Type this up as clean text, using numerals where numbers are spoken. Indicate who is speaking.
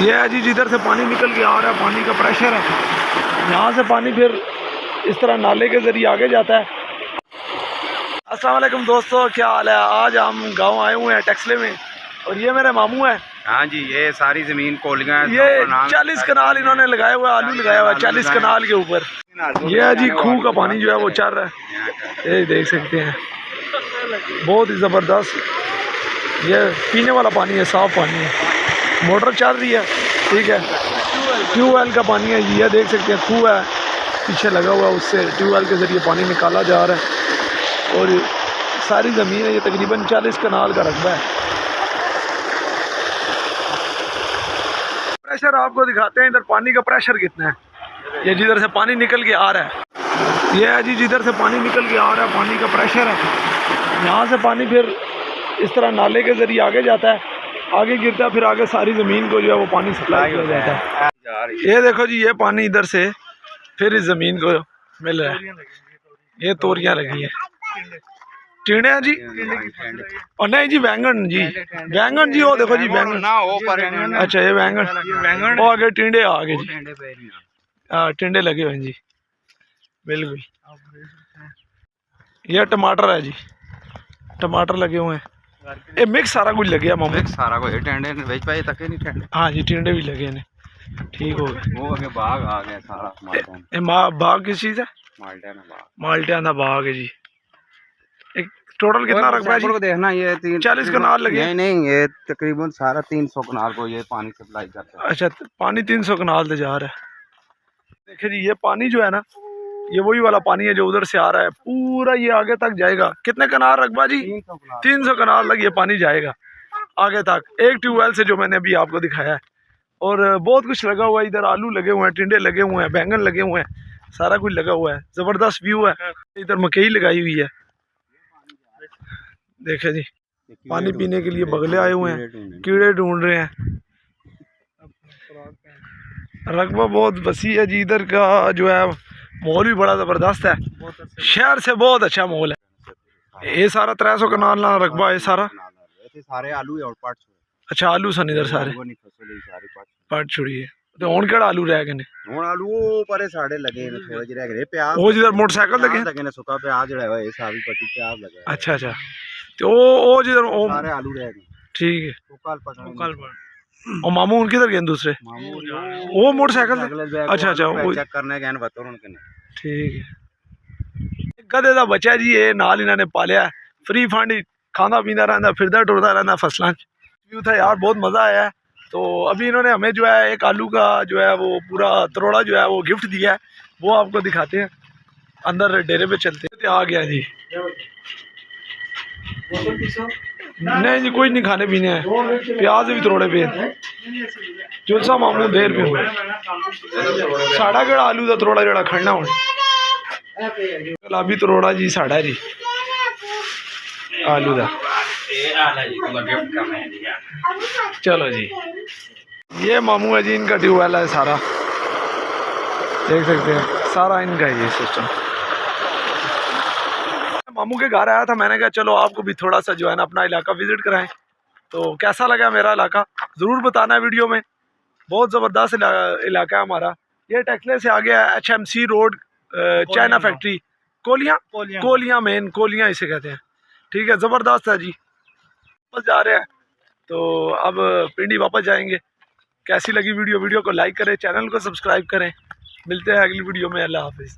Speaker 1: ये है जी, जिधर से पानी निकल के आ रहा है, पानी का प्रेशर है, यहाँ से पानी फिर इस तरह नाले के ज़रिए आगे जाता है। अस्सलाम वालेकुम दोस्तों, क्या हाल है। आज हम गांव आए हुए हैं टैक्सले में, और ये मेरे मामू हैं।
Speaker 2: हाँ जी, ये सारी ज़मीन कोलियाँ,
Speaker 1: ये 40 कनाल इन्होंने लगाया हुआ है, आलू लगाया हुआ है 40 कनाल के ऊपर। ये है जी, खूह का पानी जो है वो चल रहा है, ये देख सकते हैं, बहुत ही ज़बरदस्त। ये पीने वाला पानी है, साफ़ पानी है, मोटर चल रही है, ठीक है, ट्यूबवेल का पानी है जी। ये देख सकते हैं, खूह है पीछे लगा हुआ, उससे ट्यूबवेल के ज़रिए पानी निकाला जा रहा है। और सारी ज़मीन है, ये तकरीबन 40 कनाल का रकबा है। प्रेशर आपको दिखाते हैं, इधर पानी का प्रेशर कितना है। ये जिधर से पानी निकल के आ रहा है, ये है जी, जिधर से पानी निकल के आ रहा है, पानी का प्रेशर है, यहाँ से पानी फिर इस तरह नाले के ज़रिए आगे जाता है, आगे गिरता है, फिर आगे सारी ज़मीन को जो है वो पानी सप्लाई किया जाता है। ये देखो जी, ये पानी इधर से फिर इस ज़मीन को मिल रहा है। ये तोरियाँ लगी हैं, टींडे हैं जी, और नहीं जी बैंगन जी, बैंगन जी, वो देखो जी बैंगन, अच्छा ये बैंगन, वो आगे टींडे आगे जी, हाँ टींडे लगे हुए हैं जी, बिल्कुल। ये टमाटर है जी, टमाटर लगे हुए हैं, ये मिक्स सारा कुछ लगे मामू,
Speaker 2: मिक्स सारा कुछ टेंडे बेच पाए तक नहीं टेंडे।
Speaker 1: हाँ जी, टींडे भी लगे हैं, ठीक हो गए।
Speaker 2: वो आगे बाग आ गया सारा,
Speaker 1: बाग किस चीज़ है, माल्टिया का बाग है जी। एक टोटल कितना रकबा है जी?
Speaker 2: देखना, ये
Speaker 1: 40 कनाल लगे।
Speaker 2: नहीं, ये तकरीबन सारा 300 कनाल को ये पानी सप्लाई करता है।
Speaker 1: अच्छा, पानी 300 कनाल से जा रहा है। देखिए जी, ये पानी जो है ना, ये वही वाला पानी है जो उधर से आ रहा है, पूरा ये आगे तक जाएगा। कितने कनाल रकबा जी? 300 कनाल लग ये पानी जाएगा आगे तक, एक ट्यूबवेल से, जो मैंने अभी आपको दिखाया है। और बहुत कुछ लगा हुआ है इधर, आलू लगे हुए हैं, टिंडे लगे हुए हैं, बैंगन लगे हुए हैं, सारा कुछ लगा हुआ है। ज़बरदस्त व्यू है। इधर मकई लगाई हुई है, देखे जी, पानी पीने के लिए बगले आए हुए हैं, कीड़े ढूंढ रहे हैं। रकबा बहुत वसी है जी, इधर का जो है माहौल भी बड़ा ज़बरदस्त है, शहर से बहुत अच्छा माहौल है। ये सारा 300 कनाल ना रकबा है सारा,
Speaker 2: सारे आलू और पाट।
Speaker 1: अच्छा, आलू सन इधर सारे पाट छुड़िए, तो हुण केड़ा आलू रह गए ने?
Speaker 2: हुण आलू वो परे साड़े लगे ने, थोड़े जे रह गए। प्याज
Speaker 1: वो जिधर मोटरसाइकिल लगे
Speaker 2: ने, सुका प्याज जड़ा है, सारी पट्टी प्याज लगा।
Speaker 1: अच्छा अच्छा, तो वो जिधर वो
Speaker 2: सारे आलू रह गए,
Speaker 1: ठीक है।
Speaker 2: कल पर
Speaker 1: और मामू उनके इधर गए दूसरे, वो मोटरसाइकिल, अच्छा अच्छा, वो
Speaker 2: चेक करने गए बतौर उनके, ठीक
Speaker 1: है। गधे दा बच्चा जी, ये नाल इन्होंने पालिया, फ्री फंड खाना पींदा रहंदा, फिरदा टुरदा रहंदा फसलां। व्यू था यार, बहुत मज़ा आया है। तो अभी इन्होंने हमें जो है एक आलू का जो है वो पूरा तरोड़ा जो है वो गिफ्ट दिया है, वो आपको दिखाते हैं। अंदर डेरे पे चलते हैं। आ गया जी, नहीं जी कोई नहीं खाने पीने हैं, प्याज भी तरोड़े पे जुलसा मामू देर पे साढ़ा केड़ा आलू का तरोड़ा जड़ा खड़ना हो, गुलाबी तरोड़ा जी साढ़ा जी आलू का। चलो जी, ये मामू है जी, इनका ट्यूबवेल है सारा, देख सकते हैं, सारा इनका है ये सिस्टम। मामू के घर आया था, मैंने कहा चलो आपको भी थोड़ा सा जो है ना अपना इलाका विजिट कराएं। तो कैसा लगा मेरा इलाका ज़रूर बताना है वीडियो में। बहुत ज़बरदस्त इलाका है हमारा। ये टैक्सले से आ गया है HMC रोड, चाइना फैक्ट्री, कोलियाँ मेन, कोलियाँ इसे कहते हैं, ठीक है। ज़बरदस्त है जी। वापस जा रहे हैं, तो अब पिंडी वापस जाएंगे। कैसी लगी वीडियो को लाइक करें, चैनल को सब्सक्राइब करें। मिलते हैं अगली वीडियो में, अल्लाह हाफिज़।